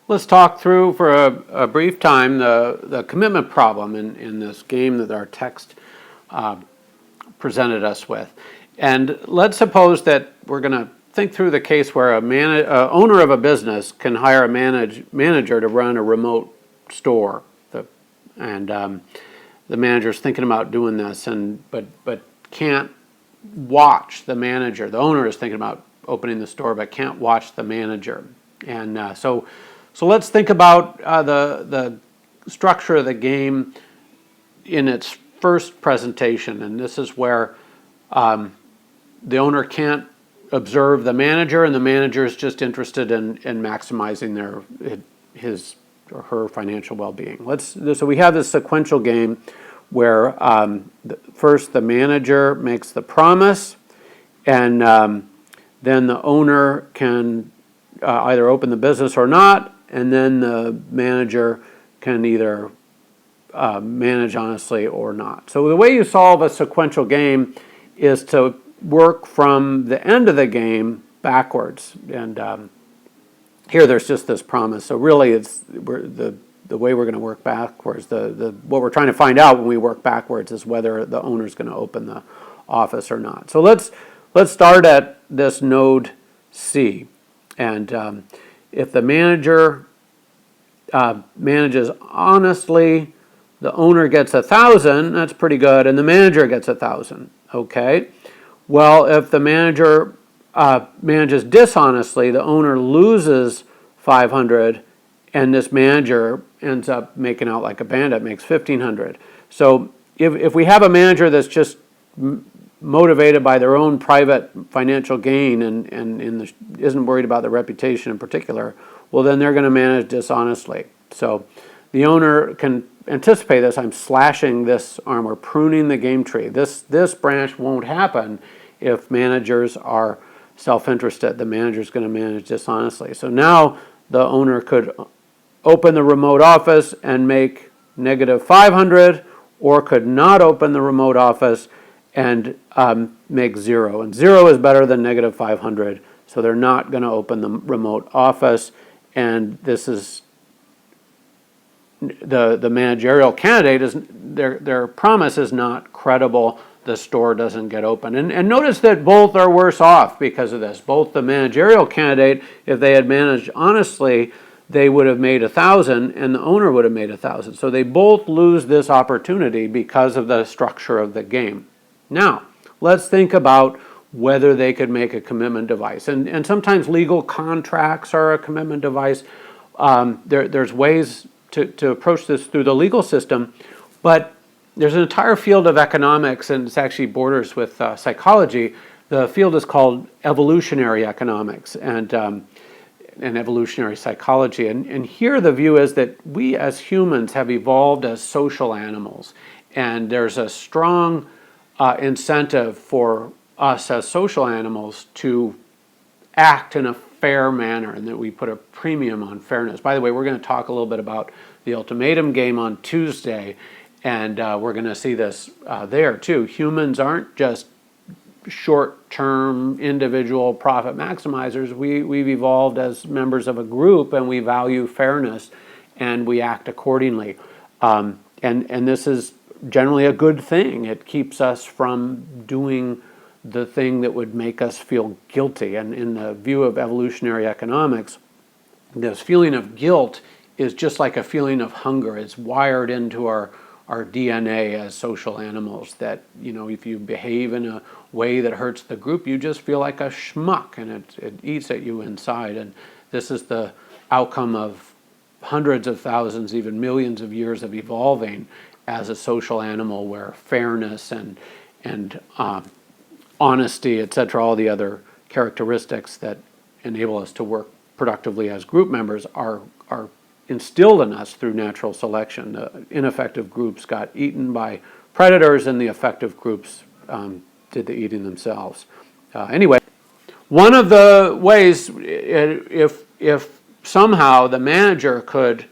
Let's talk through for a brief time the commitment problem in this game that our text presented us with. And let's suppose that we're going to think through the case where a owner of a business can hire a manager to run a remote store. And the manager's thinking about doing this, but can't watch the manager. The owner is thinking about opening the store, but can't watch the manager. And so let's think about the structure of the game in its first presentation. And this is where the owner can't observe the manager, and the manager is just interested in maximizing his or her financial well-being. So we have this sequential game where first the manager makes the promise, and then the owner can either open the business or not, and then the manager can either manage honestly or not. So the way you solve a sequential game is to work from the end of the game backwards. And here there's just this promise. So really it's the way we're going to work backwards. What we're trying to find out when we work backwards is whether the owner's going to open the office or not. So let's start at this node C. And if the manager manages honestly, the owner gets 1,000. That's pretty good, and the manager gets 1,000. Okay. Well, if the manager manages dishonestly, the owner loses 500, and this manager ends up making out like a bandit, makes 1,500. So if we have a manager that's just motivated by their own private financial gain and isn't worried about their reputation in particular, well, then they're going to manage dishonestly. So the owner can anticipate this. I'm slashing this arm or pruning the game tree. This branch won't happen if managers are self-interested. The manager is going to manage dishonestly. So now the owner could open the remote office and make negative 500, or could not open the remote office and make 0. And 0 is better than negative 500, so they're not going to open the remote office. And this is the managerial candidate is their promise is not credible. The store doesn't get open. And notice that both are worse off because of this. Both the managerial candidate, if they had managed honestly, they would have made 1,000, and the owner would have made 1,000. So they both lose this opportunity because of the structure of the game. Now, let's think about whether they could make a commitment device. And sometimes legal contracts are a commitment device. There's ways to approach this through the legal system, but there's an entire field of economics, and it's actually borders with psychology. The field is called evolutionary economics and evolutionary psychology. And here the view is that we as humans have evolved as social animals, and there's a strong incentive for us as social animals to act in a fair manner, and that we put a premium on fairness. By the way, we're going to talk a little bit about the ultimatum game on Tuesday, and we're going to see this there too. Humans aren't just short-term individual profit maximizers. We've evolved as members of a group, and we value fairness, and we act accordingly. And this is generally a good thing. It keeps us from doing the thing that would make us feel guilty. And in the view of evolutionary economics, this feeling of guilt is just like a feeling of hunger. It's wired into our DNA as social animals that, if you behave in a way that hurts the group, you just feel like a schmuck, and it eats at you inside. And this is the outcome of hundreds of thousands, even millions of years of evolving as a social animal, where fairness and honesty, etc., all the other characteristics that enable us to work productively as group members are instilled in us through natural selection. The ineffective groups got eaten by predators, and the effective groups did the eating themselves. Anyway, one of the ways, if somehow the manager could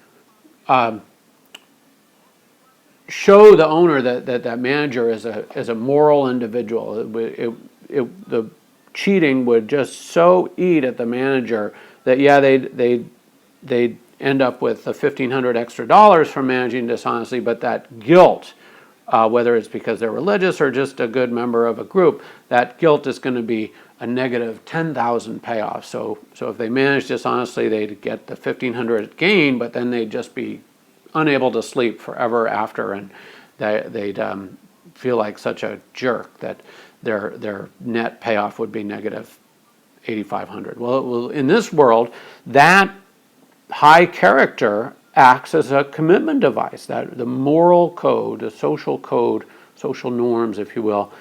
show the owner that manager is a moral individual, the cheating would just so eat at the manager that they'd end up with the $1,500 extra from managing dishonestly, but that guilt, whether it's because they're religious or just a good member of a group, that guilt is going to be a negative 10,000 payoff. So if they manage dishonestly, they'd get the 1,500 gain, but then they'd just be unable to sleep forever after, and they'd feel like such a jerk that their net payoff would be negative 8,500. Well, in this world, that high character acts as a commitment device, that the moral code, the social code, social norms, if you will,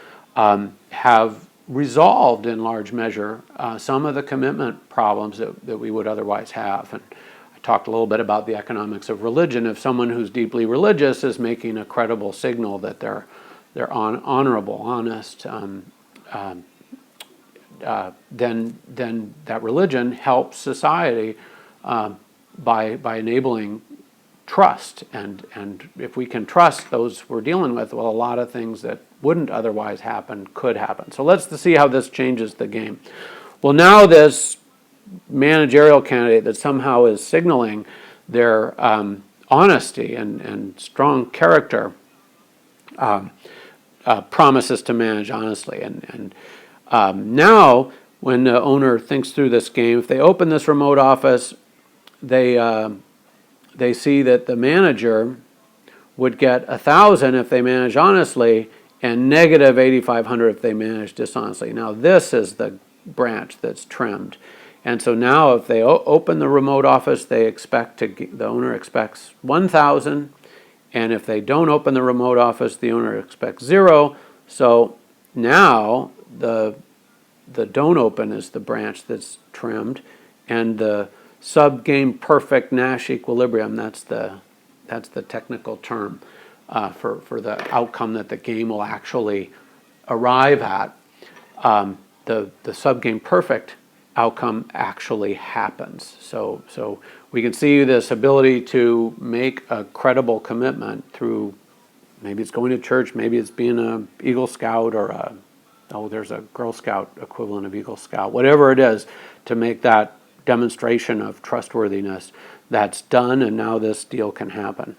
have resolved in large measure some of the commitment problems that we would otherwise have. And I talked a little bit about the economics of religion. If someone who's deeply religious is making a credible signal that they're honorable, honest, then that religion helps society by enabling trust, and if we can trust those we're dealing with, well, a lot of things that wouldn't otherwise happen could happen. So let's see how this changes the game. Well, now this managerial candidate that somehow is signaling their honesty and strong character promises to manage honestly, and now when the owner thinks through this game, if they open this remote office, they see that the manager would get 1,000 if they manage honestly, and negative 8,500 if they manage dishonestly. Now this is the branch that's trimmed, and so now if they open the remote office, the owner expects 1,000, and if they don't open the remote office, the owner expects 0. So now the don't open is the branch that's trimmed, and the sub-game perfect Nash equilibrium, that's the technical term for the outcome that the game will actually arrive at. The sub-game perfect outcome actually happens. So we can see this ability to make a credible commitment through, maybe it's going to church, maybe it's being an Eagle Scout, or there's a Girl Scout equivalent of Eagle Scout, whatever it is, to make that demonstration of trustworthiness. That's done, and now this deal can happen.